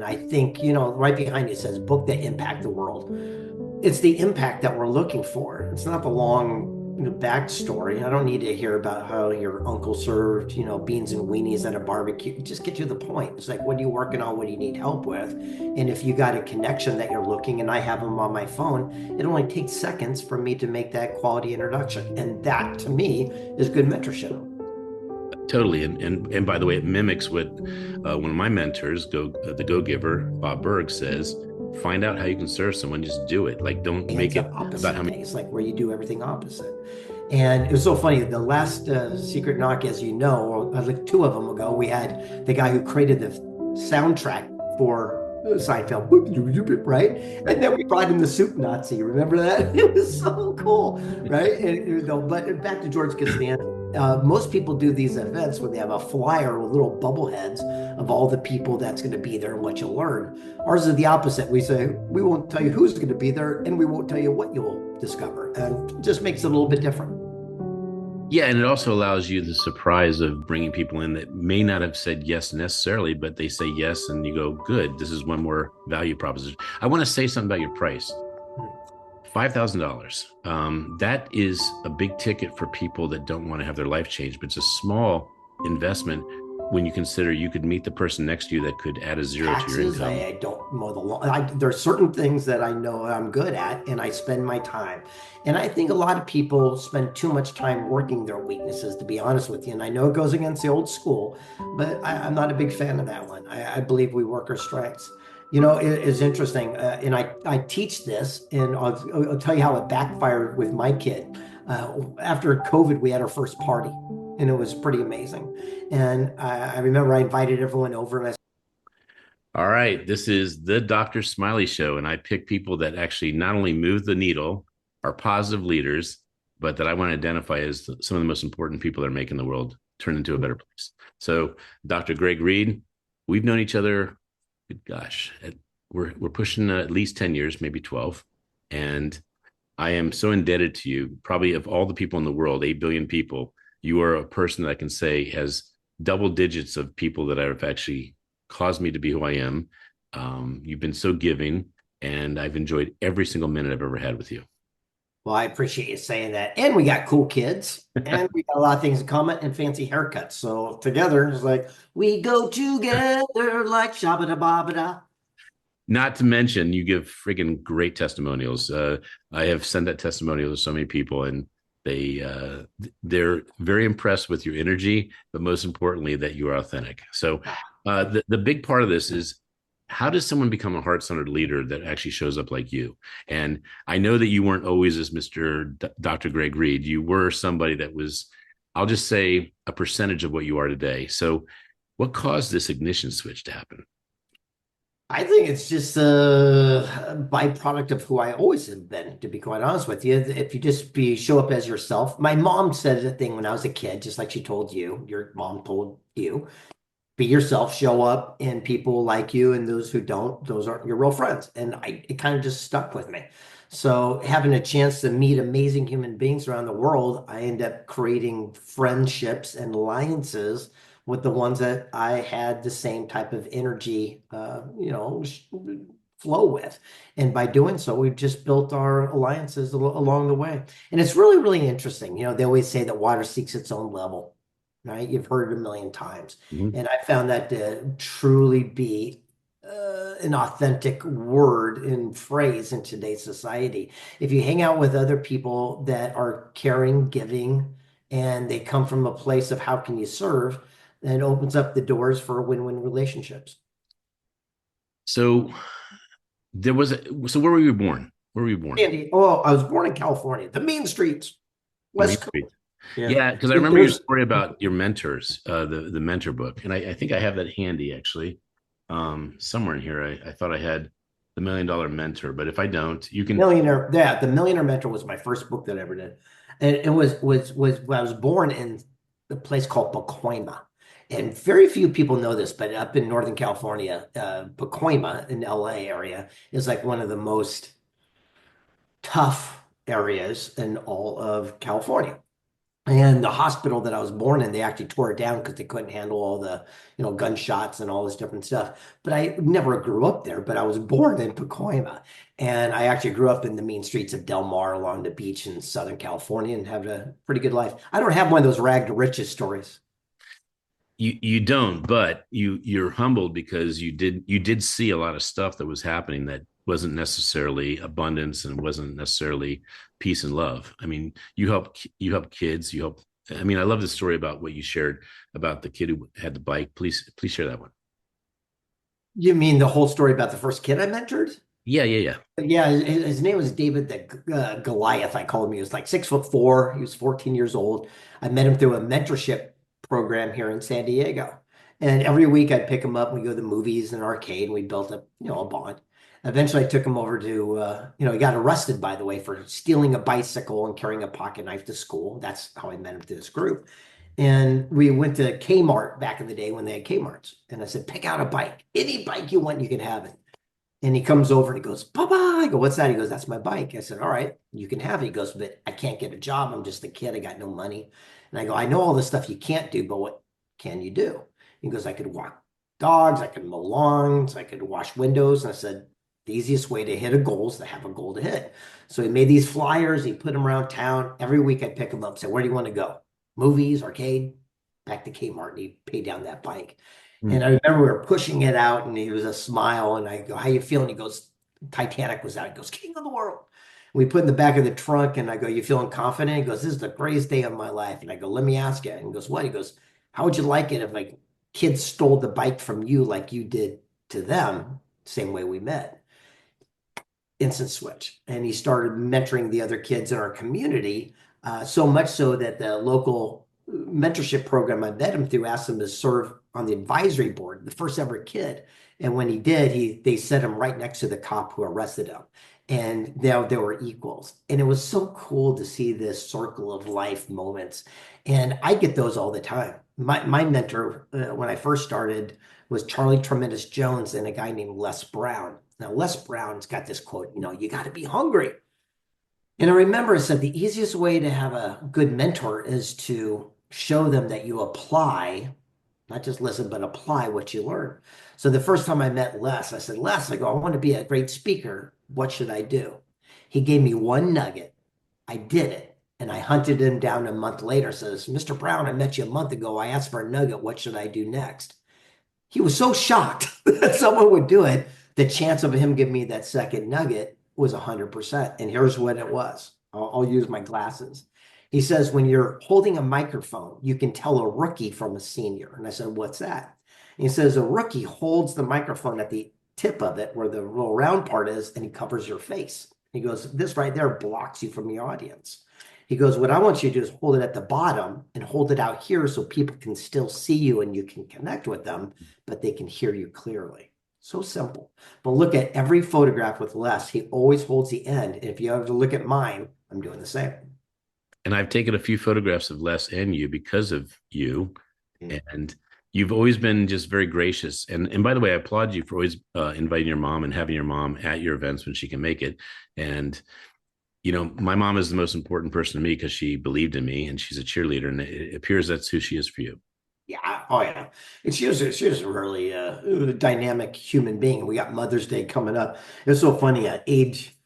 And I think, right behind it says book that impact the world. It's the impact that we're looking for. It's not the long, backstory. I don't need to hear about how your uncle served, beans and weenies at a barbecue. Just get to the point. It's like, what are you working on? What do you need help with? And if you got a connection that you're looking, and I have them on my phone, it only takes seconds for me to make that quality introduction. And that to me is good mentorship. Totally. And by the way, it mimics what one of my mentors, the Go Giver, Bob Berg, says: find out how you can serve someone, just do it. Like, don't make Ends it up about opposite how many. days, like where you do everything opposite. And it was so funny. The last Secret Knock, as you know, or like two of them ago, we had the guy who created the soundtrack for Seinfeld, right? And then we brought in the soup Nazi. Remember that? It was so cool, right? But back to George Costanza. Most people do these events where they have a flyer with little bubbleheads of all the people that's going to be there and what you'll learn. Ours is the opposite. We say we won't tell you who's going to be there, and we won't tell you what you'll discover, and it just makes it a little bit different. Yeah, and it also allows you the surprise of bringing people in that may not have said yes necessarily, but they say yes, and you go, good, this is one more value proposition. I want to say something about your price. $5,000. That is a big ticket for people that don't want to have their life changed, but it's a small investment when you consider you could meet the person next to you that could add a zero to your Taxes, income. I don't mow the lawn. There's certain things that I know I'm good at, and I spend my time. And I think a lot of people spend too much time working their weaknesses, to be honest with you. And I know it goes against the old school, but I'm not a big fan of that one. I believe we work our strengths. It's interesting, and I teach this, and I'll tell you how it backfired with my kid. After COVID, we had our first party, and it was pretty amazing. And I remember I invited everyone over, and I All right, this is the Dr. Smiley Show, and I pick people that actually not only move the needle, are positive leaders, but that I want to identify as some of the most important people that are making the world turn into a better place. So, Dr. Greg Reid, we've known each other, good gosh, we're pushing at least 10 years, maybe 12, and I am so indebted to you. Probably of all the people in the world, 8 billion people, you are a person that I can say has double digits of people that have actually caused me to be who I am. You've been so giving, and I've enjoyed every single minute I've ever had with you. Well, I appreciate you saying that. And we got cool kids, and we got a lot of things in common and fancy haircuts. So together, it's like we go together like shabba da ba da. Not to mention, you give friggin' great testimonials. I have sent that testimonial to so many people, and they're very impressed with your energy, but most importantly, that you are authentic. So, the big part of this is, how does someone become a heart-centered leader that actually shows up like you? And I know that you weren't always as Dr. Greg Reid. You were somebody that was, I'll just say, a percentage of what you are today. So, what caused this ignition switch to happen? I think it's just a byproduct of who I always have been, to be quite honest with you. If you just show up as yourself. My mom said a thing when I was a kid, just like she told you, your mom told you, be yourself, show up, and people like you, and those who don't, those aren't your real friends. And it kind of just stuck with me. So having a chance to meet amazing human beings around the world, I end up creating friendships and alliances with the ones that I had the same type of energy, flow with. And by doing so, we've just built our alliances along the way. And it's really, really interesting. They always say that water seeks its own level, right? You've heard it a million times. Mhm. And I found that to truly be an authentic word and phrase in today's society. If you hang out with other people that are caring, giving, and they come from a place of how can you serve, then it opens up the doors for win-win relationships. So, so where were you born? Where were you born? Andy, oh, I was born in California, the mean streets, The Main West Coast. Street. Yeah. Yeah, because I remember your There's story about your mentors, the mentor book, and I think I have that handy actually, somewhere in here. I thought I had the $1 Million Mentor, but if I don't, you can. Millionaire. Yeah, The Millionaire Mentor was my first book that I ever did. And it was I was born in a place called Pacoima. And very few people know this, but up in Northern California, Pacoima in LA area is like one of the most tough areas in all of California. And the hospital that I was born in, they actually tore it down because they couldn't handle all the, gunshots and all this different stuff. But I never grew up there, but I was born in Pacoima. And I actually grew up in the mean streets of Del Mar along the beach in Southern California and have a pretty good life. I don't have one of those rag to riches stories. You don't, but you're humbled because you did see a lot of stuff that was happening that wasn't necessarily abundance and wasn't necessarily peace and love. I mean, you help kids, you help. I mean, I love the story about what you shared about the kid who had the bike. Please share that one. You mean the whole story about the first kid I mentored? Yeah, yeah, yeah. Yeah, his name was David the Goliath. I called him. He was like 6'4". He was 14 years old. I met him through a mentorship program here in San Diego. And every week I'd pick him up. We go to the movies and arcade, and we built up, a bond. Eventually, I took him over to, he got arrested, by the way, for stealing a bicycle and carrying a pocket knife to school. That's how I met him through this group. And we went to Kmart back in the day when they had Kmarts. And I said, pick out a bike. Any bike you want, you can have it. And he comes over and he goes, Papa. I go, what's that? He goes, that's my bike. I said, all right, you can have it. He goes, but I can't get a job. I'm just a kid. I got no money. And I go, I know all this stuff you can't do, but what can you do? He goes, I could walk dogs. I could mow lawns. I could wash windows. And I said, the easiest way to hit a goal is to have a goal to hit. So he made these flyers. He put them around town. Every week I pick him up, say, where do you want to go? Movies, arcade, back to Kmart. And he paid down that bike. And Hmm. I remember we were pushing it out, and he was a smile. And I go, "How you feeling?" He goes, "Titanic was out." He goes, "King of the world." We put in the back of the trunk, and I go, "You feeling confident?" He goes, "This is the greatest day of my life." And I go, "Let me ask you." And he goes, "What?" He goes, "How would you like it if like kids stole the bike from you like you did to them, same way we met?" Instant switch. And he started mentoring the other kids in our community, so much so that the local mentorship program I met him through asked him to serve on the advisory board, the first ever kid. And when he did, they set him right next to the cop who arrested him. And now they were equals. And it was so cool to see this circle of life moments. And I get those all the time. My mentor, when I first started, was Charlie Tremendous Jones and a guy named Les Brown. Now, Les Brown's got this quote, you got to be hungry. And I remember it said the easiest way to have a good mentor is to show them that you apply, not just listen, but apply what you learn. So the first time I met Les, I said, Les, I go, I want to be a great speaker. What should I do? He gave me one nugget. I did it. And I hunted him down a month later. Says, Mr. Brown, I met you a month ago. I asked for a nugget. What should I do next? He was so shocked that someone would do it. The chance of him giving me that second nugget was 100%. And here's what it was. I'll use my glasses. He says, when you're holding a microphone, you can tell a rookie from a senior. And I said, what's that? And he says, a rookie holds the microphone at the tip of it where the little round part is, and he covers your face. He goes, this right there blocks you from the audience. He goes, what I want you to do is hold it at the bottom and hold it out here so people can still see you and you can connect with them, but they can hear you clearly. So simple. But look at every photograph with Les. He always holds the end. And if you ever look at mine, I'm doing the same. And I've taken a few photographs of Les and you because of you, Mm. and you've always been just very gracious. And by the way, I applaud you for always inviting your mom and having your mom at your events when she can make it. And my mom is the most important person to me because she believed in me and she's a cheerleader, and it appears that's who she is for you. Yeah. Oh, yeah. And she was a really dynamic human being. We got Mother's Day coming up. It was so funny at age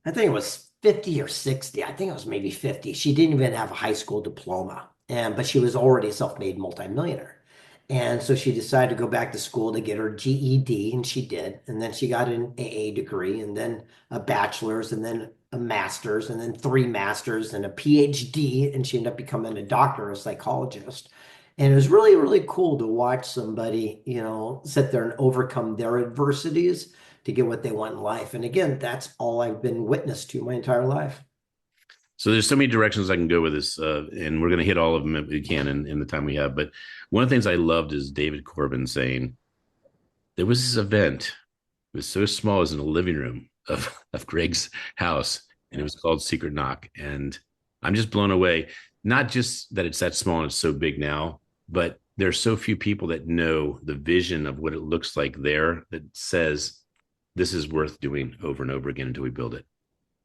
I think it was 50 or 60. I think it was maybe 50. She didn't even have a high school diploma. But she was already a self-made multimillionaire. And so she decided to go back to school to get her GED, and she did. And then she got an AA degree, and then a bachelor's, and then a master's, and then three masters, and a PhD. And she ended up becoming a doctor, a psychologist. And it was really, really cool to watch somebody, sit there and overcome their adversities to get what they want in life. And again, that's all I've been witness to my entire life. So there's so many directions I can go with this, and we're going to hit all of them if we can in the time we have. But one of the things I loved is David Corbin saying there was this event. It was so small, it was in the living room of Greg's house, and it was called Secret Knock. And I'm just blown away. Not just that it's that small and it's so big now, but there's so few people that know the vision of what it looks like there that says this is worth doing over and over again until we build it.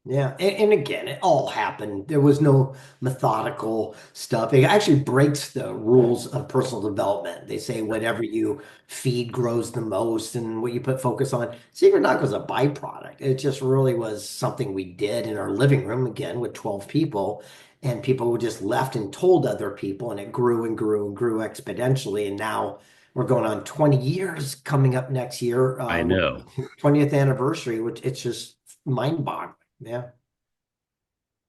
Yeah, and again, it all happened. There was no methodical stuff. It actually breaks the rules of personal development. They say whatever you feed grows the most, and what you put focus on. Secret Knock was a byproduct. It just really was something we did in our living room, again, with 12 people, and people just left and told other people, and it grew and grew and grew exponentially. And now we're going on 20 years coming up next year, I know. 20th anniversary, which it's just mind-boggling. Yeah.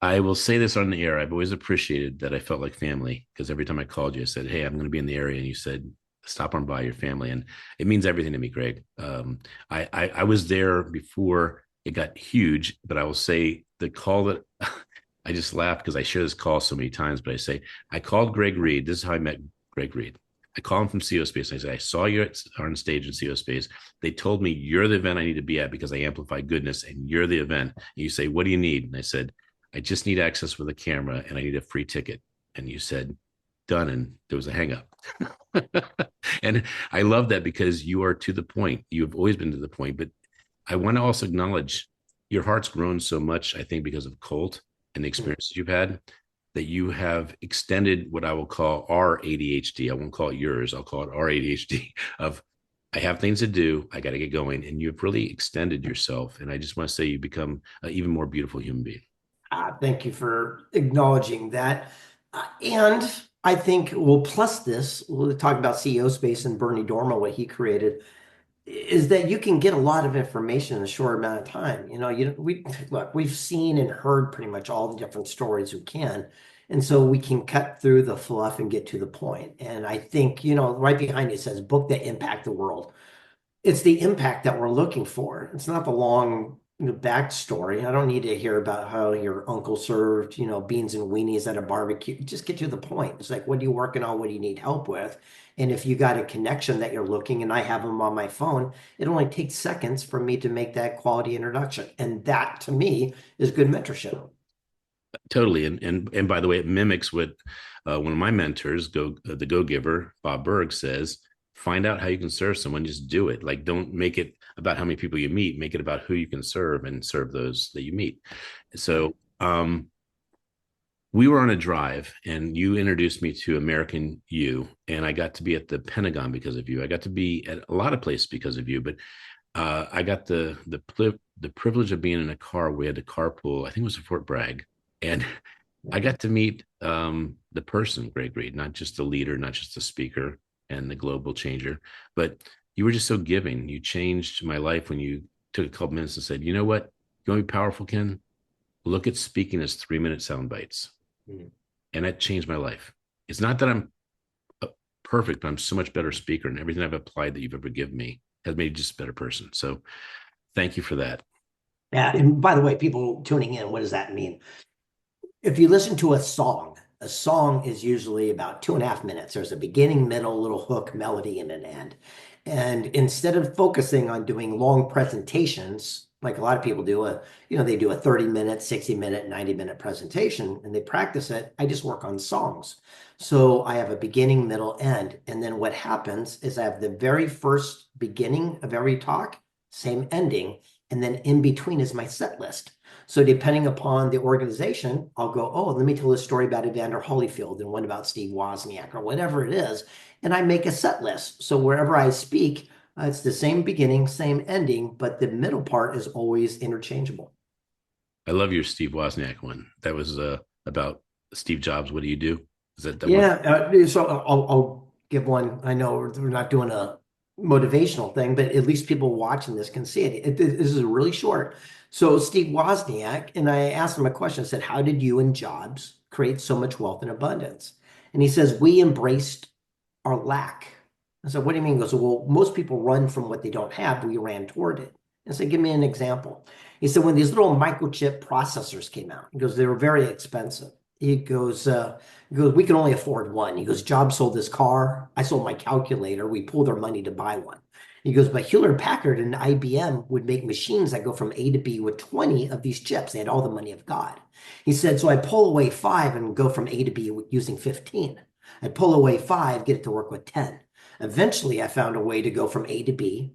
I will say this on the air. I've always appreciated that I felt like family because every time I called you, I said, "Hey, I'm going to be in the area," and you said, "Stop on by your family," and it means everything to me, Greg. I was there before it got huge, but I will say the call that I just laughed because I share this call so many times. But I say I called Greg Reid. This is how I met Greg Reid. I call him from CO Space. I say I saw you on stage in CO Space. They told me you're the event I need to be at because I amplify goodness, and you're the event. And you say, "What do you need?" And I said, "I just need access with a camera and I need a free ticket." And you said, "Done." And there was a hang up. And I love that because you are to the point. You've always been to the point. But I want to also acknowledge your heart's grown so much, I think, because of Colt and the experiences you've had, that you have extended what I will call our ADHD. I won't call it yours. I'll call it our ADHD of I have things to do. I got to get going. And you've really extended yourself. And I just want to say you've become an even more beautiful human being. Thank you for acknowledging that. And I think we'll plus this, we'll talk about CEO Space and Bernie Dorma, what he created, is that you can get a lot of information in a short amount of time. We look, we've seen and heard pretty much all the different stories we can. And so we can cut through the fluff and get to the point. And I think, right behind it says book that impact the world. It's the impact that we're looking for. It's not the long backstory. I don't need to hear about how your uncle served, beans and weenies at a barbecue. Just get to the point. It's like, what are you working on? What do you need help with? And if you got a connection that you're looking, and I have them on my phone, it only takes seconds for me to make that quality introduction. And that to me is good mentorship. Totally. And by the way, it mimics what one of my mentors, the Go Giver, Bob Berg, says: find out how you can serve someone, just do it. Like, don't make it about how many people you meet, make it about who you can serve and serve those that you meet. So we were on a drive and you introduced me to American You, and I got to be at the Pentagon because of you. I got to be at a lot of places because of you, but I got the privilege of being in a car. We had to carpool. I think it was at Fort Bragg, and I got to meet the person, Greg Reid, not just the leader, not just the speaker and the global changer, but you were just so giving. You changed my life when you took a couple minutes and said, "You know what? You want to be powerful, Ken? Look at speaking as 3-minute sound bites." Mhm. And that changed my life. It's not that I'm perfect, but I'm so much better speaker, and everything I've applied that you've ever given me has made me just a better person. So thank you for that. Yeah. And by the way, people tuning in, what does that mean? If you listen to a song is usually about 2.5 minutes. There's a beginning, middle, little hook, melody, and an end. And instead of focusing on doing long presentations, like a lot of people do, they do a 30-minute, 60-minute, 90-minute presentation and they practice it. I just work on songs. So I have a beginning, middle, end. And then what happens is I have the very first beginning of every talk, same ending. And then in between is my set list. So depending upon the organization, I'll go, oh, let me tell a story about Evander Holyfield and one about Steve Wozniak or whatever it is. And I make a set list. So wherever I speak, it's the same beginning, same ending, but the middle part is always interchangeable. I love your Steve Wozniak one. That was about Steve Jobs. What do you do? Is that one? Yeah, so I'll give one. I know we're not doing a motivational thing, but at least people watching this can see it. This is really short. So Steve Wozniak, and I asked him a question. I said, "How did you and Jobs create so much wealth and abundance?" And he says, "We embraced our lack." I said, "What do you mean?" He goes, "Well, most people run from what they don't have. We ran toward it." I said, "Give me an example." He said, "When these little microchip processors came out," he goes, "they were very expensive." He goes, "We can only afford one." He goes, "Jobs sold his car. I sold my calculator. We pooled our money to buy one." He goes, "But Hewlett Packard and IBM would make machines that go from A to B with 20 of these chips. They had all the money of God." He said, "So I pull away five and go from A to B using 15. I pull away five, get it to work with 10. Eventually, I found a way to go from A to B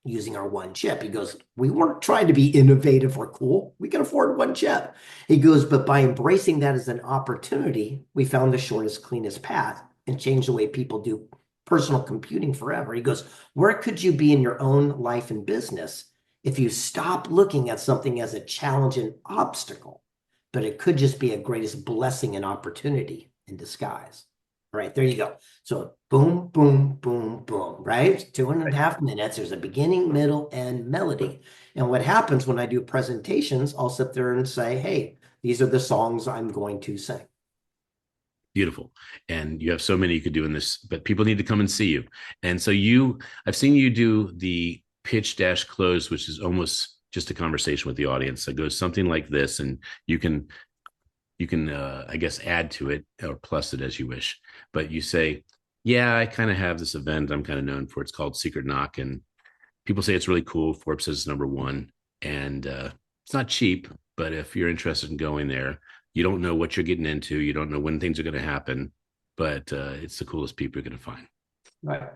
using our one chip. He goes, we weren't trying to be innovative or cool. We can afford one chip. He goes, but by embracing that as an opportunity, we found the shortest, cleanest path and changed the way people do personal computing forever. He goes, where could you be in your own life and business if you stop looking at something as a challenge and obstacle, but it could just be a greatest blessing and opportunity in disguise. All right, there you go. So boom, boom, boom, boom, right? 2.5 minutes. There's a beginning, middle, and melody. And what happens when I do presentations, I'll sit there and say, hey, these are the songs I'm going to sing. Beautiful. And you have so many you could do in this, but people need to come and see you. And so I've seen you do the pitch dash close, which is almost just a conversation with the audience. It goes something like this, and you can I guess add to it or plus it as you wish. But you say, yeah, I kind of have this event I'm kind of known for. It's called Secret Knock, and people say it's really cool. Forbes says it's number one, and it's not cheap, but if you're interested in going there, you don't know what you're getting into. You don't know when things are going to happen, but it's the coolest people you're going to find. Right.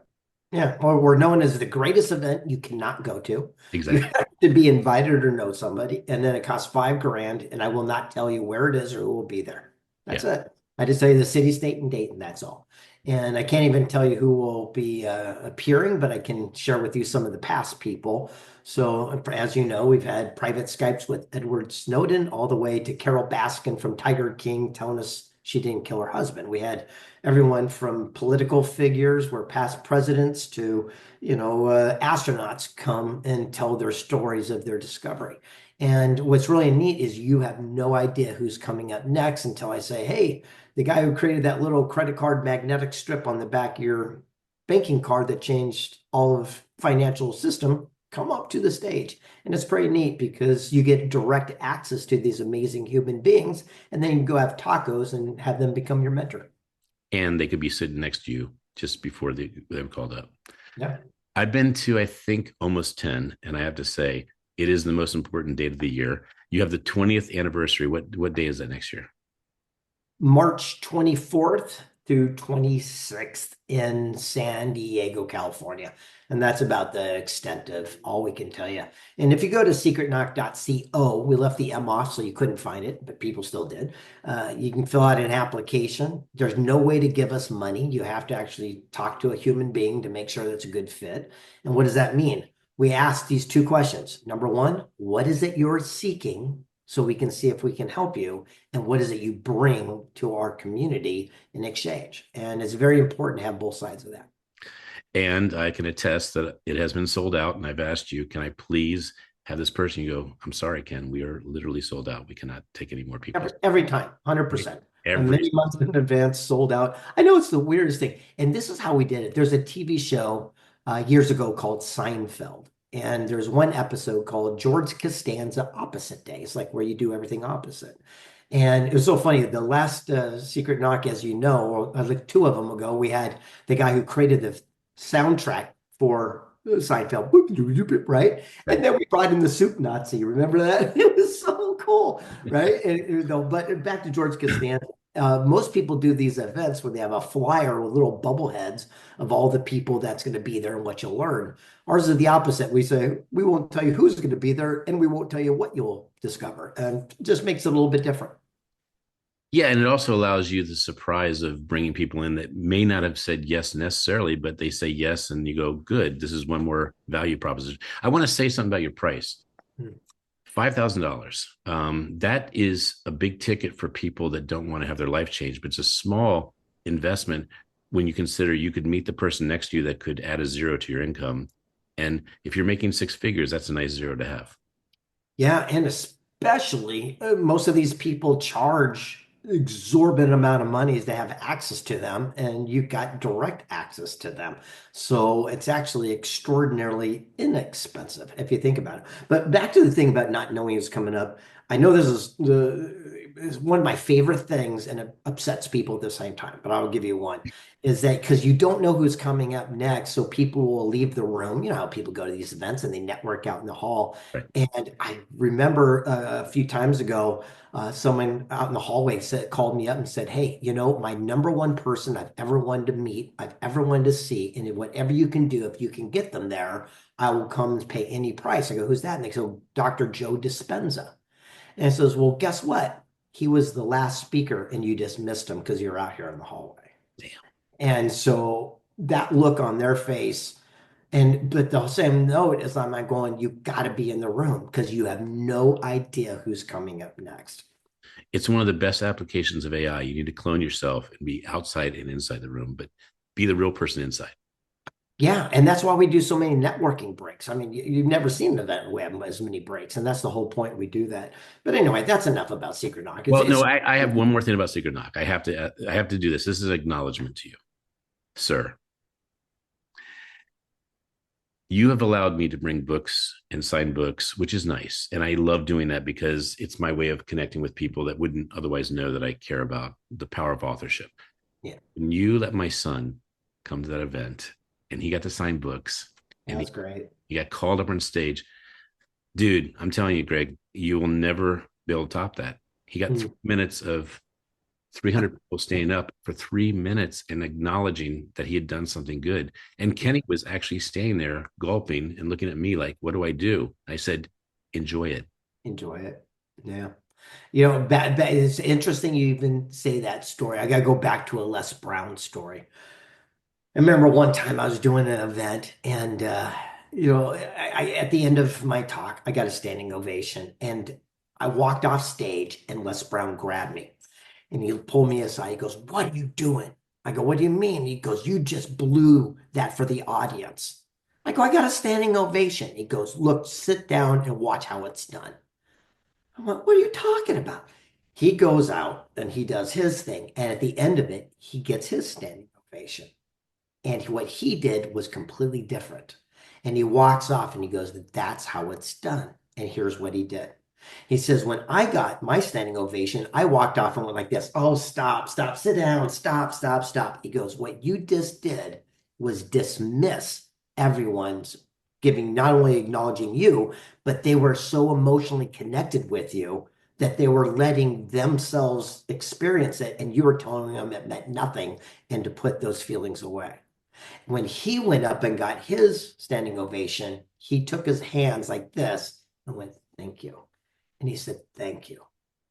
Yeah, or we're known as the greatest event you cannot go to. You Exactly. have to be invited or know somebody, and then it costs 5 grand, and I will not tell you where it is or who will be there. That's Yeah. it. I just tell you the city, state, and date, and that's all. And I can't even tell you who will be appearing, but I can share with you some of the past people. So, as you know, we've had private Skypes with Edward Snowden all the way to Carol Baskin from Tiger King telling us she didn't kill her husband. We had everyone from political figures, where past presidents to, astronauts come and tell their stories of their discovery. And what's really neat is you have no idea who's coming up next until I say, hey, the guy who created that little credit card magnetic strip on the back of your banking card that changed all of financial system, come up to the stage. And it's pretty neat because you get direct access to these amazing human beings, and then you can go have tacos and have them become your mentor. And they could be sitting next to you just before they were called up. Yeah. I've been to, I think, almost 10, and I have to say, it is the most important date of the year. You have the 20th anniversary. What day is that next year? March 24th through 26th in San Diego, California. And that's about the extent of all we can tell you. And if you go to secretknock.co, we left the M off so you couldn't find it, but people still did. You can fill out an application. There's no way to give us money. You have to actually talk to a human being to make sure that's a good fit. And what does that mean? We ask these two questions. Number one, what is it you're seeking? So we can see if we can help you, and what is it you bring to our community in exchange. And it's very important to have both sides of that. And I can attest that it has been sold out. And I've asked you, can I please have this person? You go, I'm sorry, Ken, we are literally sold out. We cannot take any more people. Every time, 100%. And Every many months in advance, sold out. I know it's the weirdest thing. And this is how we did it. There's a TV show years ago called Seinfeld. And there's one episode called George Costanza Opposite Days, like where you do everything opposite. And it was so funny. The last Secret Knock, as you know, or like two of them ago, we had the guy who created the soundtrack for Seinfeld, right? right. And then we brought in the Soup Nazi. Remember that? It was so cool, right? But back to George Costanza. Most people do these events where they have a flyer with little bubble heads of all the people that's going to be there and what you'll learn. Ours is the opposite. We say we won't tell you who's going to be there, and we won't tell you what you'll discover, and it just makes it a little bit different. Yeah, and it also allows you the surprise of bringing people in that may not have said yes necessarily, but they say yes, and you go, good, this is one more value proposition. I want to say something about your price. Hmm. $5,000. That is a big ticket for people that don't want to have their life changed, but it's a small investment when you consider you could meet the person next to you that could add a zero to your income. And if you're making six figures, that's a nice zero to have. Yeah, and especially most of these people charge exorbitant amount of monies to have access to them, and you've got direct access to them. So it's actually extraordinarily inexpensive if you think about it. But back to the thing about not knowing who's coming up. I know this is one of my favorite things, and it upsets people at the same time, but I'll give you one. Is that because you don't know who's coming up next, so people will leave the room. You know how people go to these events and they network out in the hall. Right. And I remember a few times ago, someone out in the hallway said, called me up and said, "Hey, my number one person I've ever wanted to meet, I've ever wanted to see, and whatever you can do, if you can get them there, I will come and pay any price." I go, "Who's that?" And they go, "Dr. Joe Dispenza." And it says, "Well, guess what? He was the last speaker, and you just missed him because you're out here in the hallway." Damn. And so that look on their face, but the same note is I'm not going, "You got to be in the room because you have no idea who's coming up next." It's one of the best applications of AI. You need to clone yourself and be outside and inside the room, but be the real person inside. Yeah, and that's why we do so many networking breaks. I mean, you've never seen an event where we have as many breaks, and that's the whole point we do that. But anyway, that's enough about Secret Knock. Well, no, I have one more thing about Secret Knock. I have to do this. This is an acknowledgement to you, sir. You have allowed me to bring books and sign books, which is nice. And I love doing that because it's my way of connecting with people that wouldn't otherwise know that I care about the power of authorship. Yeah, When you let my son come to that event and he got to sign books and that's great. he got called up on stage, dude, I'm telling you, Greg, you will never be able to top that. He got 3 minutes of 300 people standing up for 3 minutes and acknowledging that he had done something good. And Kenny was actually staying there, gulping and looking at me like, "What do I do?" I said, "Enjoy it." Enjoy it. Yeah. It's interesting you even say that story. I got to go back to a Les Brown story. I remember one time I was doing an event, and at the end of my talk, I got a standing ovation, and I walked off stage, and Les Brown grabbed me, and he pulled me aside. He goes, "What are you doing?" I go, "What do you mean?" He goes, "You just blew that for the audience." I go, "I got a standing ovation." He goes, "Look, sit down and watch how it's done." I'm like, "What are you talking about?" He goes out and he does his thing, and at the end of it, he gets his standing ovation. And what he did was completely different. And he walks off and he goes, "That's how it's done." And here's what he did. He says, "When I got my standing ovation, I walked off and went like this. Oh, stop, stop, sit down, stop, stop, stop." He goes, "What you just did was dismiss everyone's giving, not only acknowledging you, but they were so emotionally connected with you that they were letting themselves experience it. And you were telling them it meant nothing and to put those feelings away." When he went up and got his standing ovation, he took his hands like this and went, "Thank you." And he said, "Thank you."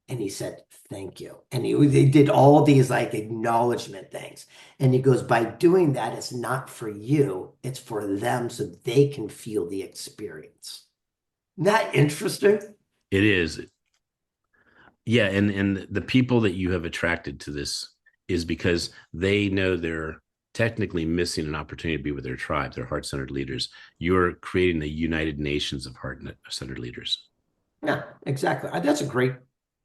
And he said, "Thank you." And they did all these like acknowledgement things. And he goes, "By doing that, it's not for you, it's for them so they can feel the experience." Isn't that interesting? It is. Yeah, and the people that you have attracted to this is because they know they're technically missing an opportunity to be with their tribe, their heart-centered leaders. You're creating the United Nations of heart-centered leaders. Yeah, exactly. That's a great,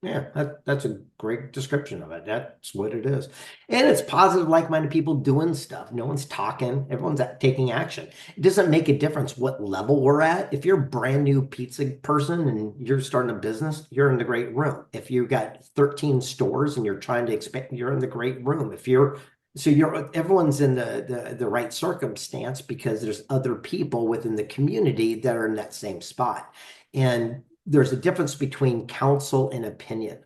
yeah, that's a great description of it. That's what it is. And it's positive, like-minded people doing stuff. No one's talking, everyone's taking action. It doesn't make a difference what level we're at. If you're a brand new pizza person and you're starting a business, you're in the great room. If you've got 13 stores and you're trying to expand, you're in the great room. Everyone's in the right circumstance because there's other people within the community that are in that same spot. And there's a difference between counsel and opinion.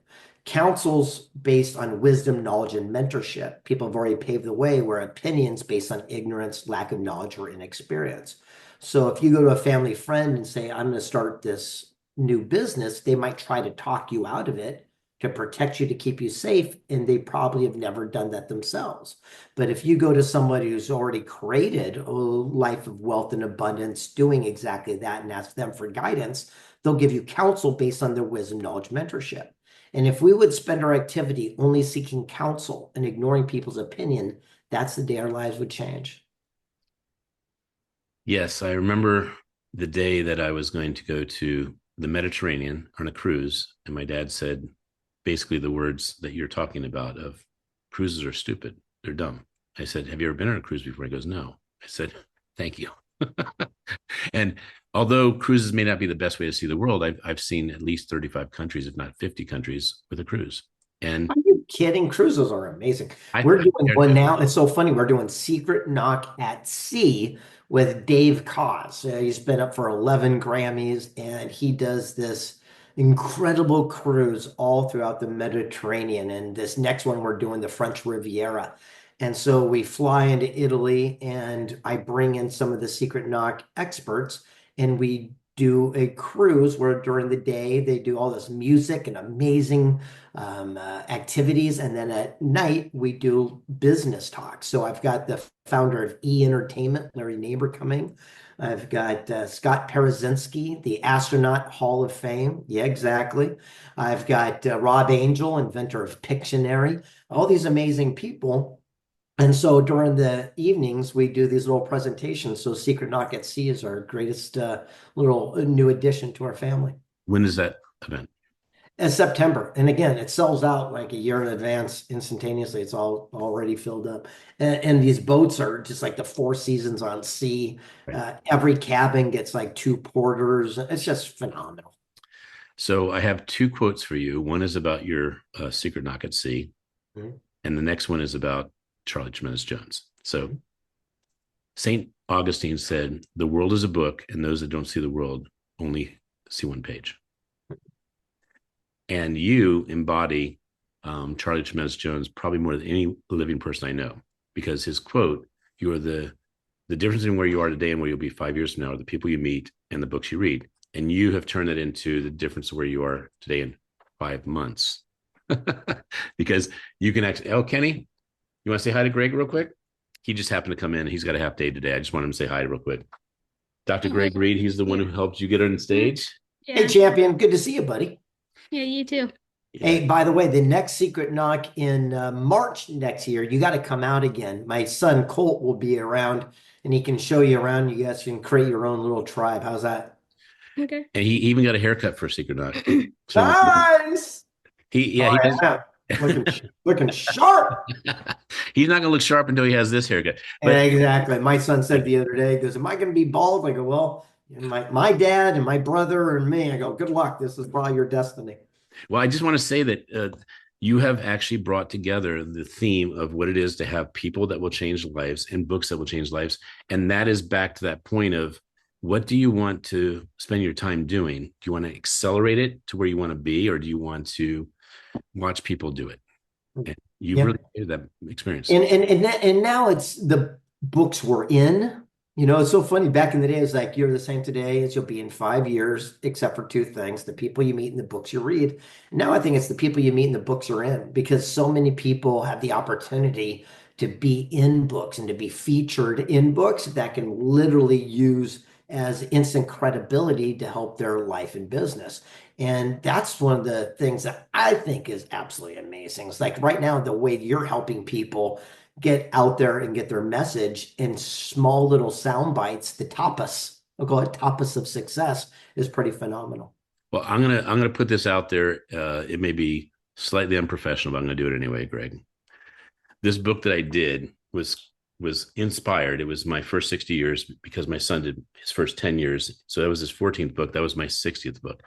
Counsel's based on wisdom, knowledge, and mentorship. People have already paved the way, where opinions based on ignorance, lack of knowledge, or inexperience. So if you go to a family friend and say, "I'm going to start this new business," they might try to talk you out of it to protect you, to keep you safe, and they probably have never done that themselves. But if you go to somebody who's already created a life of wealth and abundance doing exactly that and ask them for guidance, they'll give you counsel based on their wisdom, knowledge, mentorship. And if we would spend our activity only seeking counsel and ignoring people's opinion, that's the day our lives would change. Yes, I remember the day that I was going to go to the Mediterranean on a cruise, and my dad said basically the words that you're talking about of cruises are stupid, they're dumb. I said, "Have you ever been on a cruise before?" He goes, "No." I said, "Thank you." And although cruises may not be the best way to see the world, I've seen at least 35 countries, if not 50 countries, with a cruise. And Are you kidding? Cruises are amazing. I, We're doing one now. It's so funny. We're doing Secret Knock at Sea with Dave Koz. He's been up for 11 Grammys, and he does this incredible cruise all throughout the Mediterranean. And this next one, we're doing the French Riviera. And so we fly into Italy, and I bring in some of the Secret Knock experts, and we do a cruise where during the day they do all this music and amazing activities. And then at night, we do business talk. So I've got the founder of E Entertainment, Larry Neighbor, coming. I've got Scott Parazynski, the Astronaut Hall of Fame. Yeah, exactly. I've got Rob Angel, inventor of Pictionary, all these amazing people. And so during the evenings, we do these little presentations. So Secret Knock at Sea is our greatest little new addition to our family. When is that event? September. And again, it sells out like a year in advance instantaneously. It's all already filled up. And these boats are just like the Four Seasons on sea. Right. Every cabin gets like two porters. It's just phenomenal. So I have two quotes for you. One is about your Secret Knock at Sea, Mhm. and the next one is about Charlie Tremendous Jones. So Mhm. St. Augustine said, "The world is a book, and those that don't see the world only see one page." And you embody Charlie Tremendous Jones probably more than any living person I know, because his quote, "You are the difference in where you are today and where you'll be 5 years from now are the people you meet and the books you read." And you have turned that into the difference of where you are today in 5 months, because you can actually. Oh, Kenny, you want to say hi to Greg real quick? He just happened to come in. He's got a half day today. I just want him to say hi real quick. Dr. Greg Reid, he's the one who helped you get on stage. Hey, Yeah. champion, good to see you, buddy. Yeah, you too. Yeah. Hey, by the way, the next Secret Knock in March next year, you got to come out again. My son Colt will be around, and he can show you around. You guys can create your own little tribe. How's that? Okay. And he even got a haircut for Secret Knock. So Nice. he Oh, does. yeah. Looking sharp. He's not gonna look sharp until he has this haircut. But Exactly. My son said the other day, he goes, "Am I going to be bald?" I go, "Well, my dad and my brother and me." I go, "Good luck. This is probably your destiny." well, I just want to say that you have actually brought together the theme of what it is to have people that will change lives and books that will change lives, and that is back to that point of what do you want to spend your time doing? Do you want to accelerate it to where you want to be, or do you want to watch people do it? And you've Yeah. really had that experience. And now it's the books we're in. You know, it's so funny. Back in the day, it's like you're the same today as you'll be in 5 years, except for two things: the people you meet and the books you read. Now I think it's the people you meet and the books you're in, because so many people have the opportunity to be in books and to be featured in books that can literally use as instant credibility to help their life and business. And that's one of the things that I think is absolutely amazing. It's like right now, the way you're helping people get out there and get their message in small little sound bites, the tapas, I'll call it tapas of success, is pretty phenomenal. Well, I'm gonna put this out there. It may be slightly unprofessional, but I'm gonna do it anyway, Greg. This book that I did was inspired. It was my first 60 years because my son did his first 10 years. So that was his 14th book. That was my 60th book.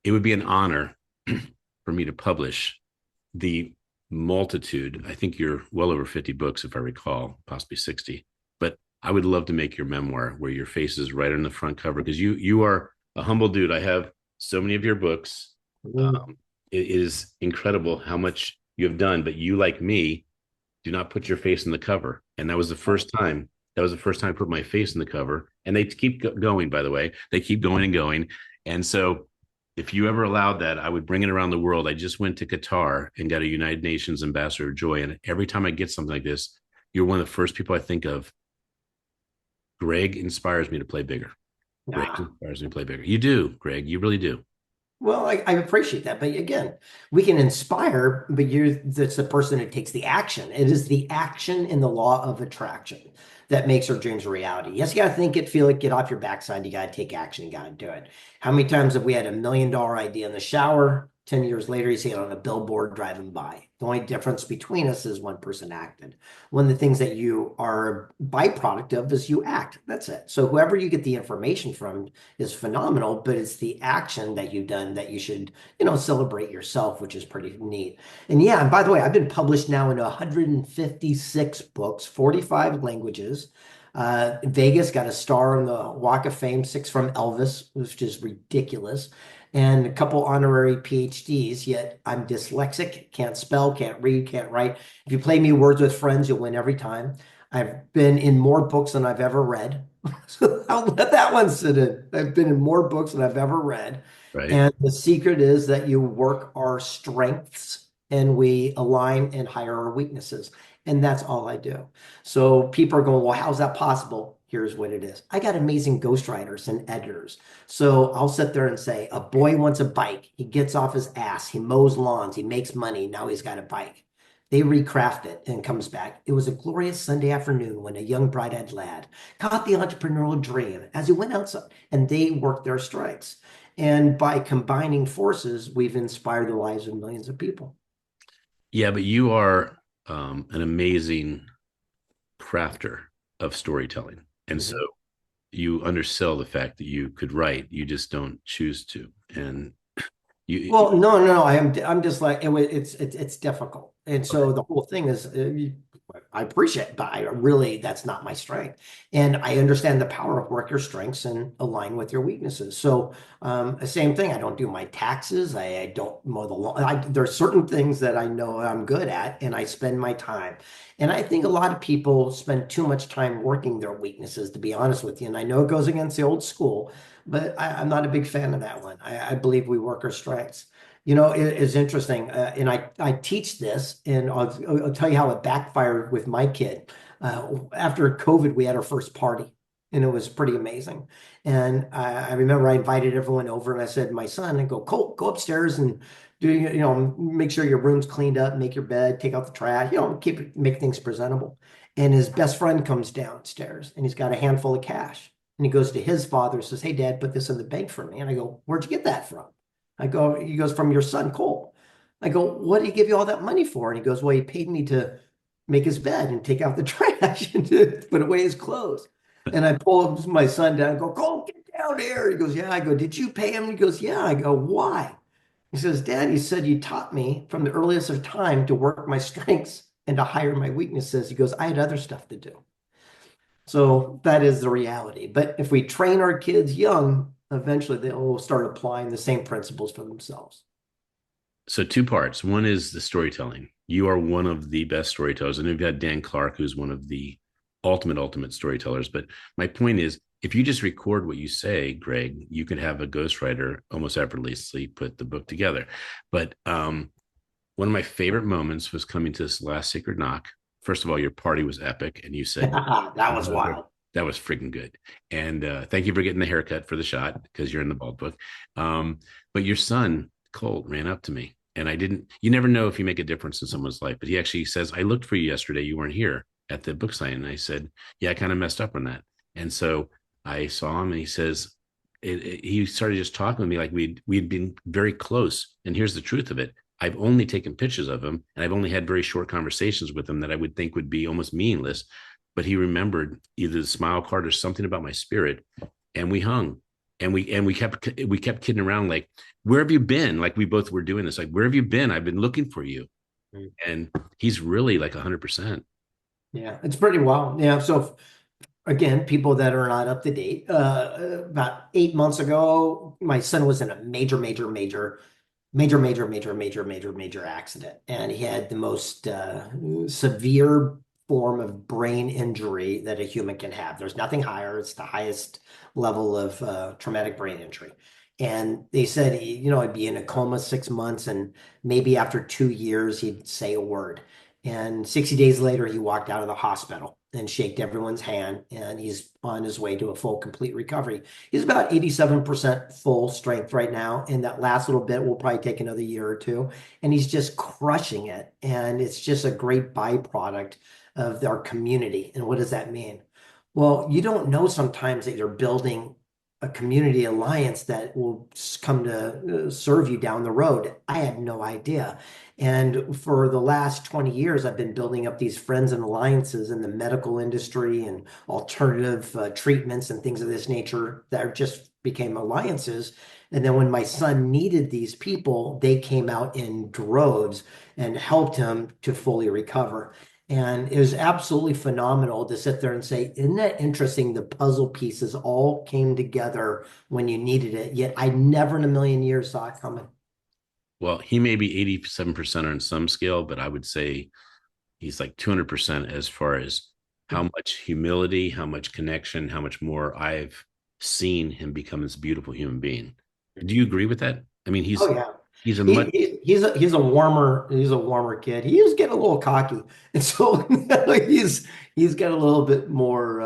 It would be an honor for me to publish the multitude. I think you're well over 50 books, if I recall, possibly 60. But I would love to make your memoir where your face is right on the front cover, because you are a humble dude. I have so many of your books. It is incredible how much you have done, but you, like me, do not put your face in the cover. And that was the first time. That was the first time I put my face in the cover. And they keep going, by the way. They keep going and going. And so if you ever allowed that, I would bring it around the world. I just went to Qatar and got a United Nations Ambassador of Joy. And every time I get something like this, you're one of the first people I think of. Greg inspires me to play bigger. Greg inspires me to play bigger. You do, Greg. You really do. Well, I appreciate that. But again, we can inspire, but that's the person who takes the action. It is the action in the law of attraction that makes our dreams a reality. Yes, you got to think it, feel it, get off your backside. You got to take action. You got to do it. How many times have we had $1 million idea in the shower? 10 years later, you see it on a billboard driving by. The only difference between us is one person acted. One of the things that you are a byproduct of is you act. That's it. So whoever you get the information from is phenomenal, but it's the action that you've done that you should, celebrate yourself, which is pretty neat. And yeah, and by the way, I've been published now in 156 books, 45 languages. Vegas got a star on the Walk of Fame, 6 from Elvis, which is ridiculous, and a couple honorary PhDs. Yet I'm dyslexic, can't spell, can't read, can't write. If you play me Words with Friends, you'll win every time. I've been in more books than I've ever read. So I'll let that one sit in. I've been in more books than I've ever read. Right. And the secret is that you work our strengths and we align and hire our weaknesses. And that's all I do. So people are going, well, how's that possible? Here's what it is. I got amazing ghostwriters and editors. So I'll sit there and say, a boy wants a bike. He gets off his ass. He mows lawns. He makes money. Now he's got a bike. They recraft it and comes back. It was a glorious Sunday afternoon when a young bright-eyed lad caught the entrepreneurial dream as he went outside, and they worked their strikes. And by combining forces, we've inspired the lives of millions of people. Yeah, but you are an amazing crafter of storytelling. And so you undersell the fact that you could write, you just don't choose to. And you, Well, no. I'm just like it's difficult, and okay. so the whole thing is. I appreciate it, but I really that's not my strength, and I understand the power of work your strengths and align with your weaknesses. So, the same thing. I don't do my taxes. I don't mow the lawn. There are certain things that I know I'm good at, and I spend my time. And I think a lot of people spend too much time working their weaknesses, to be honest with you. And I know it goes against the old school, but I'm not a big fan of that one. I believe we work our strengths. It's interesting, and I teach this, and I'll tell you how it backfired with my kid. After COVID, we had our first party, and it was pretty amazing. And I remember I invited everyone over, and I said, my son, and go, Colt, go upstairs and make sure your room's cleaned up, make your bed, take out the trash, make things presentable. And his best friend comes downstairs, and he's got a handful of cash. And he goes to his father and says, hey, Dad, put this in the bank for me. And I go, where'd you get that from? He goes, from your son, Cole. I go, what did he give you all that money for? And he goes, well, he paid me to make his bed and take out the trash and to put away his clothes. And I pull my son down and go, Cole, get down here. He goes, yeah. I go, did you pay him? He goes, yeah. I go, why? He says, Dad, you said you taught me from the earliest of time to work my strengths and to hire my weaknesses. He goes, I had other stuff to do. So that is the reality. But if we train our kids young, eventually they will start applying the same principles for themselves. So two parts. One is the storytelling. You are one of the best storytellers. And you've got Dan Clark, who's one of the ultimate storytellers. But my point is, if you just record what you say, Greg, you could have a ghostwriter almost effortlessly put the book together. But one of my favorite moments was coming to this last Sacred Knock. First of all, your party was epic, and you said that was wild. That was freaking good. And thank you for getting the haircut for the shot because you're in the bald book. But your son, Colt, ran up to me, and you never know if you make a difference in someone's life. But he actually says, I looked for you yesterday. You weren't here at the book signing. And I said, yeah, I kind of messed up on that. And so I saw him, and he says, he started just talking with me like we'd been very close. And here's the truth of it. I've only taken pictures of him, and I've only had very short conversations with him that I would think would be almost meaningless. But he remembered either the smile card or something about my spirit, and we hung, and we kept kidding around like, where have you been? Like we both were doing this, like, where have you been? I've been looking for you. And he's really like 100%. Yeah, it's pretty wild. Yeah. So again, people that are not up to date, about 8 months ago, my son was in a major accident, and he had the most severe form of brain injury that a human can have. There's nothing higher. It's the highest level of traumatic brain injury. And they said, he'd be in a coma 6 months, and maybe after 2 years, he'd say a word. And 60 days later, he walked out of the hospital and shaked everyone's hand, and he's on his way to a full, complete recovery. He's about 87% full strength right now, and that last little bit will probably take another year or two, and he's just crushing it, and it's just a great byproduct of our community. And what does that mean? Well, you don't know sometimes that you're building a community alliance that will come to serve you down the road. I had no idea. And for the last 20 years, I've been building up these friends and alliances in the medical industry and alternative treatments and things of this nature that just became alliances. And then when my son needed these people, they came out in droves and helped him to fully recover. And it was absolutely phenomenal to sit there and say, isn't that interesting? The puzzle pieces all came together when you needed it, yet I never in a million years saw it coming. Well, he may be 87% on some scale, but I would say he's like 200% as far as how much humility, how much connection, how much more I've seen him become this beautiful human being. Do you agree with that? I mean, Oh yeah. he's a He, much he's a warmer kid. He was getting a little cocky, and so he's got a little bit more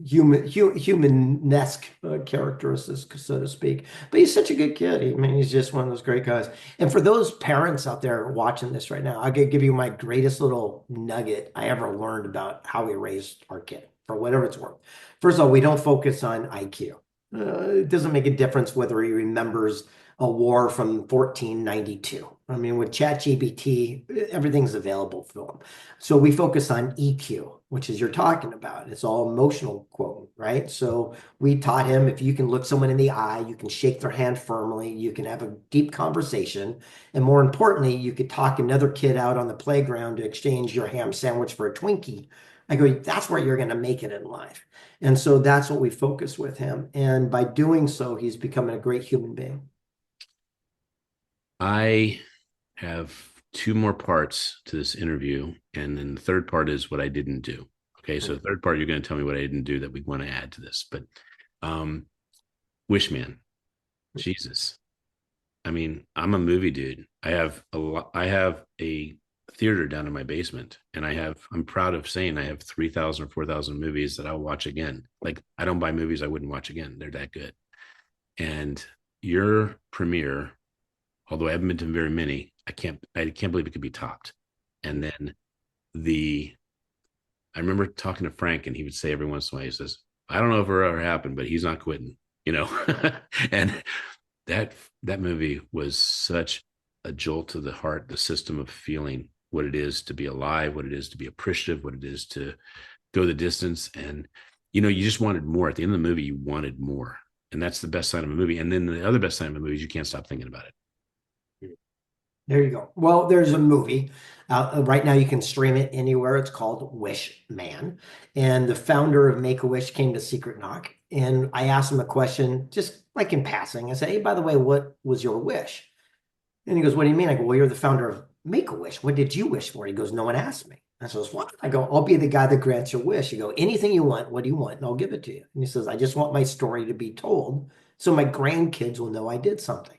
human-esque characteristics, so to speak. But he's such a good kid. I mean, he's just one of those great guys. And for those parents out there watching this right now, I could give you my greatest little nugget I ever learned about how we raised our kid, for whatever it's worth. First of all, we don't focus on IQ. It doesn't make a difference whether he remembers a war from 1492. I mean, with ChatGPT, everything's available for them. So we focus on EQ, which is you're talking about. It's all emotional quote, right? So we taught him if you can look someone in the eye, you can shake their hand firmly, you can have a deep conversation, and more importantly, you could talk another kid out on the playground to exchange your ham sandwich for a Twinkie. I go, that's where you're going to make it in life. And so that's what we focus with him. And by doing so, he's becoming a great human being. I have two more parts to this interview, and then the third part is what I didn't do. Okay, so the third part, you're going to tell me what I didn't do that we want to add to this. But um, Wishman, Jesus, I mean, I'm a movie dude. I have a lot. I have a theater down in my basement, and I'm proud of saying I have 3,000 or 4,000 movies that I'll watch again. Like I don't buy movies I wouldn't watch again. They're that good. And your premiere, although I haven't been to very many, I can't believe it could be topped. And then the I remember talking to Frank, and he would say every once in a while, he says, I don't know if it ever happened, but he's not quitting, you know. And that movie was such a jolt to the heart, the system of feeling what it is to be alive, what it is to be appreciative, what it is to go the distance. And you just wanted more. At the end of the movie, you wanted more. And that's the best sign of a movie. And then the other best sign of a movie is you can't stop thinking about it. There you go. Well, there's a movie right now. You can stream it anywhere. It's called Wish Man. And the founder of Make-A-Wish came to Secret Knock. And I asked him a question, just like in passing. I said, hey, by the way, what was your wish? And he goes, what do you mean? I go, well, you're the founder of Make-A-Wish. What did you wish for? He goes, no one asked me. I says, what? I go, I'll be the guy that grants your wish. You go, anything you want. What do you want? And I'll give it to you. And he says, I just want my story to be told so my grandkids will know I did something.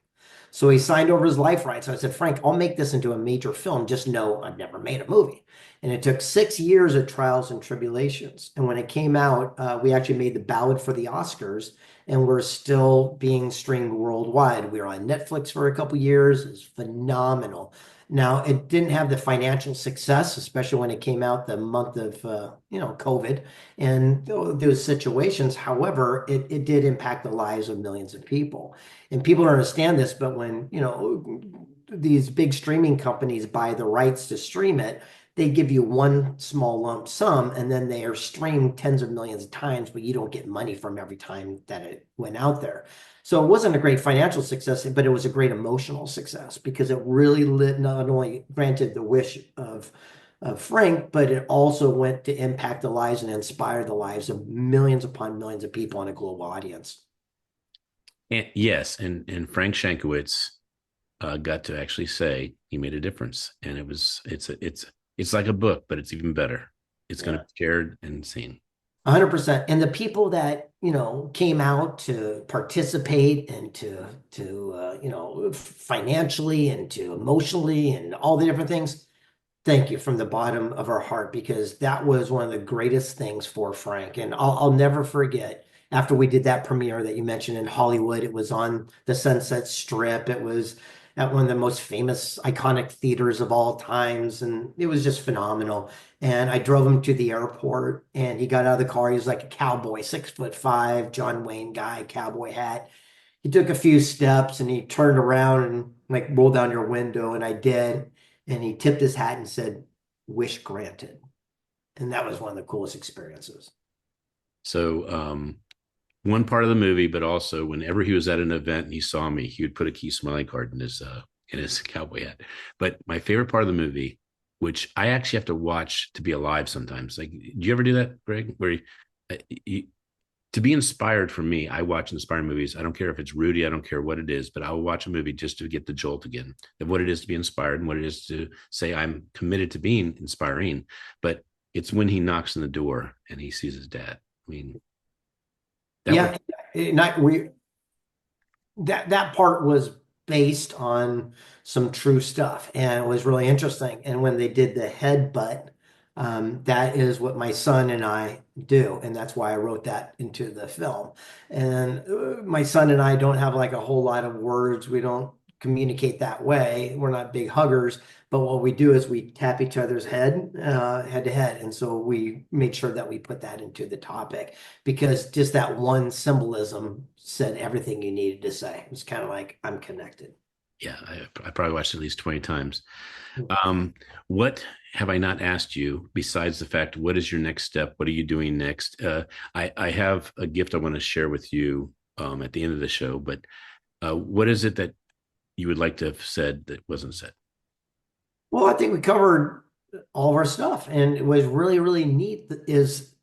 So he signed over his life rights. So I said, Frank, I'll make this into a major film. Just know I've never made a movie. And it took 6 years of trials and tribulations. And when it came out, we actually made the ballot for the Oscars, and we're still being streamed worldwide. We were on Netflix for a couple years. It's phenomenal. Now, it didn't have the financial success, especially when it came out the month of, COVID and those situations. However, it did impact the lives of millions of people. And people don't understand this, but when, these big streaming companies buy the rights to stream it, they give you one small lump sum, and then they are streamed tens of millions of times, but you don't get money from every time that it went out there. So it wasn't a great financial success, but it was a great emotional success because it really lit, not only granted the wish of Frank, but it also went to impact the lives and inspire the lives of millions upon millions of people in a global audience. And yes, and Frank Shankowitz got to actually say he made a difference, and it's like a book, but it's even better. It's going to be shared and seen. 100%. And the people that, came out to participate and to financially and to emotionally and all the different things, thank you from the bottom of our heart, because that was one of the greatest things for Frank. And I'll never forget after we did that premiere that you mentioned in Hollywood. It was on the Sunset Strip. It was at one of the most famous, iconic theaters of all times. And it was just phenomenal. And I drove him to the airport, and he got out of the car. He was like a cowboy, 6'5", John Wayne guy, cowboy hat. He took a few steps and he turned around and like, roll down your window. And I did. And he tipped his hat and said, wish granted. And that was one of the coolest experiences. So one part of the movie, but also whenever he was at an event and he saw me, he would put a key smiling card in his cowboy hat. But my favorite part of the movie which I actually have to watch to be alive sometimes. Like, do you ever do that, Greg? Uh, you, to be inspired for me, I watch inspiring movies. I don't care if it's Rudy, I don't care what it is, but I'll watch a movie just to get the jolt again of what it is to be inspired and what it is to say I'm committed to being inspiring. But it's when he knocks on the door and he sees his dad. I mean, that was Yeah, not we that part was based on some true stuff, and it was really interesting. And when they did the headbutt, that is what my son and I do, and that's why I wrote that into the film. And my son and I don't have like a whole lot of words. We don't communicate that way. We're not big huggers, but what we do is we tap each other's head to head, and so we made sure that we put that into the topic because just that one symbolism said everything you needed to say. It's kind of like I'm connected. yeah, I probably watched it at least 20 times. What have I not asked you besides the fact, what is your next step? What are you doing next? I have a gift I want to share with you at the end of the show, but what is it that you would like to have said that wasn't said? Well, I think we covered all of our stuff, and it was really, really neat is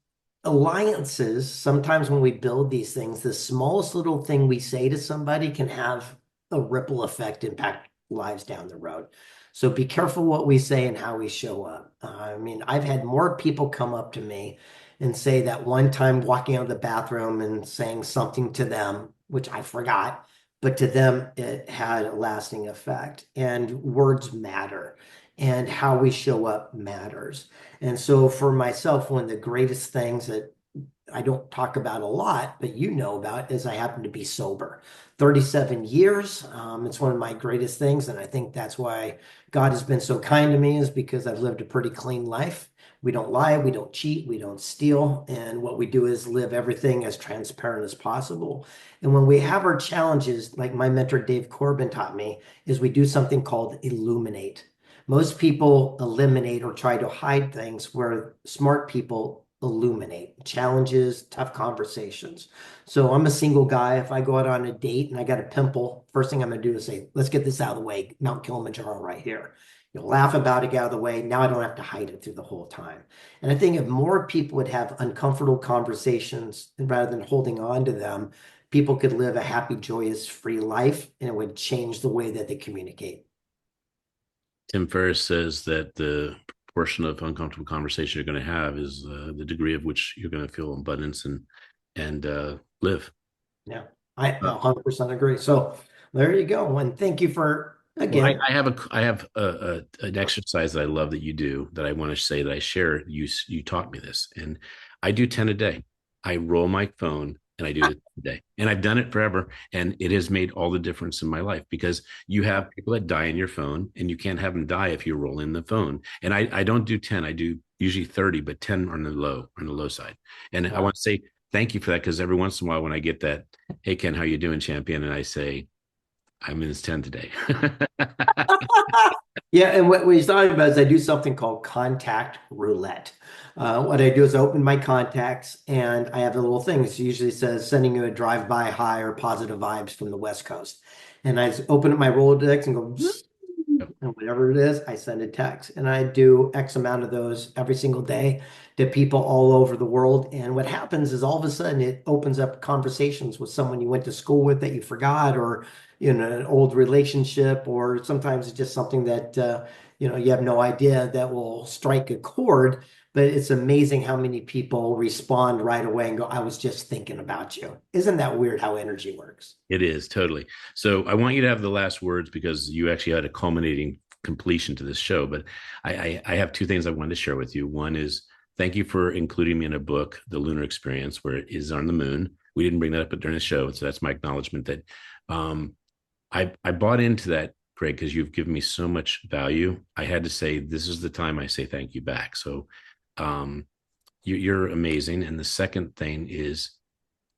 alliances. Sometimes when we build these things, the smallest little thing we say to somebody can have a ripple effect, impact lives down the road. So be careful what we say and how we show up. I mean, I've had more people come up to me and say that one time walking out of the bathroom and saying something to them, which I forgot, but to them it had a lasting effect. And words matter, and how we show up matters. And so for myself, one of the greatest things that I don't talk about a lot, but you know about, is I happen to be sober. 37 years. It's one of my greatest things. And I think that's why God has been so kind to me, is because I've lived a pretty clean life. We don't lie, we don't cheat, we don't steal. And what we do is live everything as transparent as possible. And when we have our challenges, like my mentor Dave Corbin taught me, is we do something called illuminate. Most people eliminate or try to hide things, where smart people illuminate challenges, tough conversations. So I'm a single guy. If I go out on a date and I got a pimple, first thing I'm going to do is say, let's get this out of the way. Mount Kilimanjaro right here. You'll laugh about it, get out of the way. Now I don't have to hide it through the whole time. And I think if more people would have uncomfortable conversations rather than holding on to them, people could live a happy, joyous, free life, and it would change the way that they communicate. Tim Ferriss says that the portion of uncomfortable conversation you're going to have is the degree of which you're going to feel abundance and live. Yeah, I 100% agree. So there you go. And thank you for, Well, again, I have an exercise that I love that you do, that I want to say that I share. You taught me this, and I do 10 a day. I roll my phone and I do it a day, and I've done it forever, and it has made all the difference in my life, because you have people that die in your phone, and you can't have them die if you roll in the phone. And I don't do 10. I do usually 30, but 10 on the low side. And I want to say thank you for that, because every once in a while when I get that, hey Ken, how you doing, champion? And I say, I'm in his 10 today. yeah. And what he's talking about is I do something called contact roulette. What I do is I open my contacts and I have a little thing. It usually says sending you a drive-by hi or positive vibes from the West Coast. And I just open up my Rolodex and go, bzz, and whatever it is, I send a text. And I do X amount of those every single day to people all over the world. And what happens is all of a sudden it opens up conversations with someone you went to school with that you forgot, or an old relationship, or sometimes it's just something that you have no idea that will strike a chord. But it's amazing how many people respond right away and go, I was just thinking about you. Isn't that weird how energy works? It is totally. So I want you to have the last words, because you actually had a culminating completion to this show. But I have two things I wanted to share with you. One is, thank you for including me in a book, The Lunar Experience, where it is on the moon. We didn't bring that up during the show, so that's my acknowledgement that I bought into that, Greg, because you've given me so much value. I had to say, this is the time I say thank you back. So you're amazing. And the second thing is,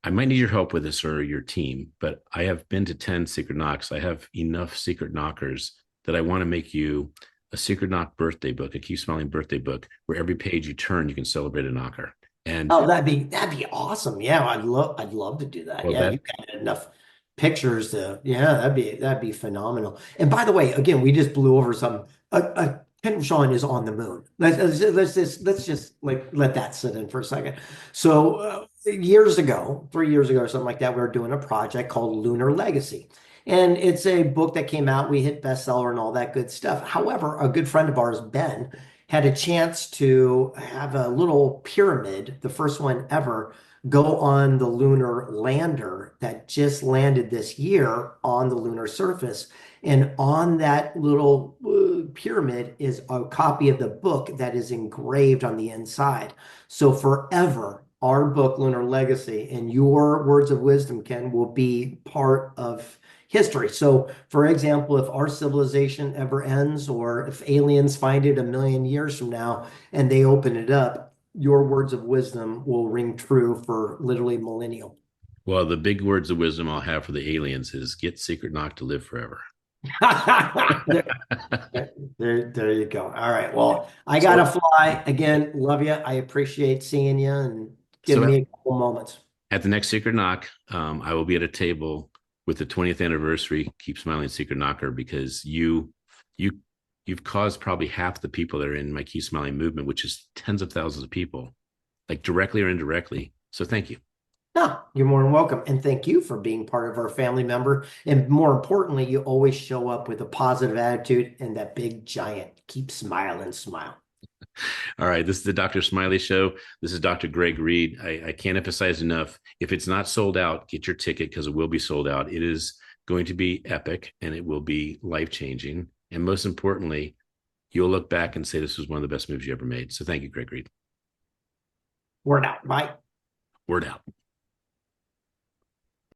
I might need your help with this, or your team, but I have been to 10 secret knocks. I have enough secret knockers that I want to make you a secret knock birthday book, a Keep Smiling birthday book, where every page you turn, you can celebrate a knocker. And Oh, that'd be awesome. Yeah, I'd love to do that. well, Yeah, that you've got enough pictures to, yeah, that'd be phenomenal. And by the way, again, we just blew over some a Ken Sean is on the moon. Let's just like let that sit in for a second. So years ago, 3 years ago or something like that, we were doing a project called Lunar Legacy. And it's a book that came out. We hit bestseller and all that good stuff. However, a good friend of ours, Ben, had a chance to have a little pyramid, the first one ever, go on the lunar lander that just landed this year on the lunar surface. And on that little pyramid is a copy of the book that is engraved on the inside. So forever, our book, Lunar Legacy, and your words of wisdom, Ken, will be part of history. So, for example, if our civilization ever ends, or if aliens find it a million years from now and they open it up, your words of wisdom will ring true for literally millennial. Well, the big words of wisdom I'll have for the aliens is get Secret Knock to live forever. there, there you go. All right. Well, I So, gotta fly again. Love you. I appreciate seeing you and giving so me a couple moments. at the next Secret Knock, I will be at a table with the 20th anniversary Keep Smiling Secret Knocker, because you you've caused probably half the people that are in my Keep Smiling movement, which is tens of thousands of people, like directly or indirectly. So thank you. No, you're more than welcome. And thank you for being part of our family member. And more importantly, you always show up with a positive attitude and that big giant keep smiling smile. All right, this is the Dr. Smiley Show. This is Dr. Greg Reid. I can't emphasize enough. If it's not sold out, get your ticket, because it will be sold out. It is going to be epic, and it will be life-changing. And most importantly, you'll look back and say this was one of the best moves you ever made. So thank you, Greg Reid. Word out. Bye. Word out.